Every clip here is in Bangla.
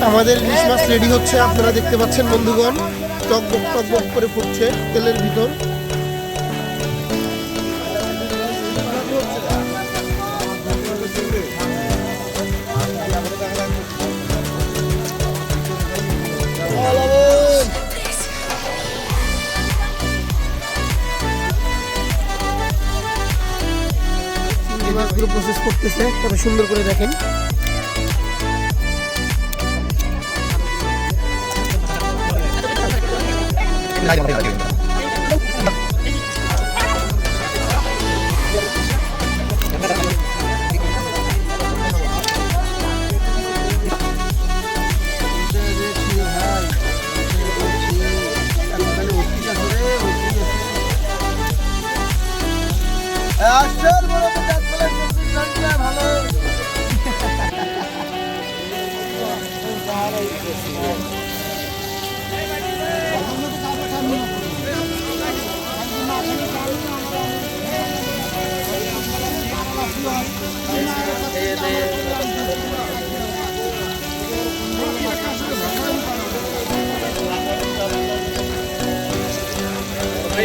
আমাদের ইলিশ মাছ রেডি হচ্ছে, আপনারা দেখতে পাচ্ছেন বন্ধুগণ, টকবক টকবক করে ফুটছে তেলের ভিতর। মাছগুলো প্রসেস করতেছে, কত সুন্দর করে দেখেন।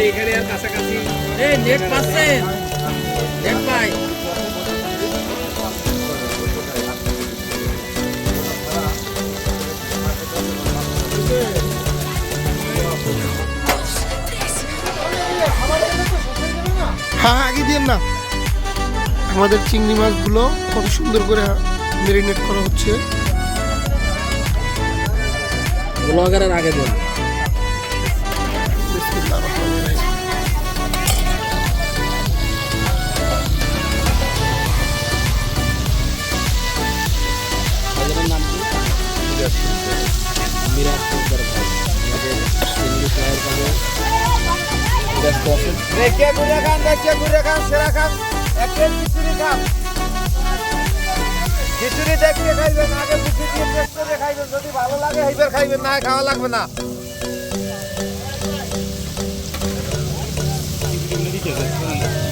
এখানে আর কাছাকাছি নেট পাচ্ছেন, নেট পাই। হ্যাঁ আগে দিন না। আমাদের চিংড়ি মাছগুলো কত সুন্দর করে ম্যারিনেট করা হচ্ছে। ব্লগারের আগে দেন। খিচুড়ি দেখতে খাইবেন, আগে বুঝে দিয়ে টেস্ট করে খাইবেন, যদি ভালো লাগে এইবার খাইবেন, না খাওয়া লাগবে না।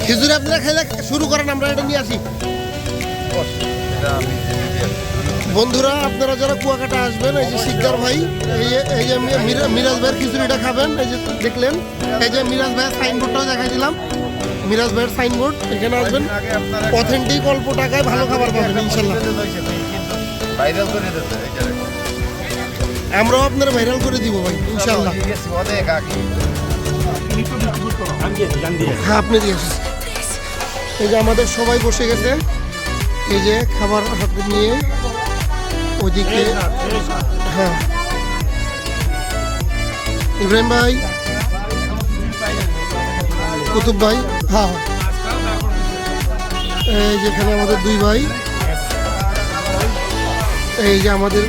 খিচুড়ি আপনারা খাইলে শুরু করেন, আমরা এটা নিয়ে আসি। বন্ধুরা আপনারা যারা কুয়াকাটা আসবেন, এই যে শিকদার ভাই, এই যে মিরাজ ভাইয়ের খিচুড়িটা খাবেন। এই যে দেখলেন, এই যে মিরাজ ভাইয়ের সাইনবোর্ডটাও দেখাই দিলাম। মিরাজ ভাইয়ের সাইনবোর্ড, এখানে আসবেন, অথেন্টিক অল্প টাকায় ভালো খাবার পাবেন ইনশাল্লাহ। আমরাও আপনারা ভাইরাল করে দিব ভাই ইনশাল্লাহ। হ্যাঁ আপনি দিয়েছেন। এই যে আমাদের সবাই বসে গেছে, এই যে খাবার হাতে নিয়ে ওদিকে। হ্যাঁ ইব্রাহিম ভাই, কুতুব ভাই, হ্যাঁ এই যেখানে আমাদের দুই ভাই, এই যে আমাদের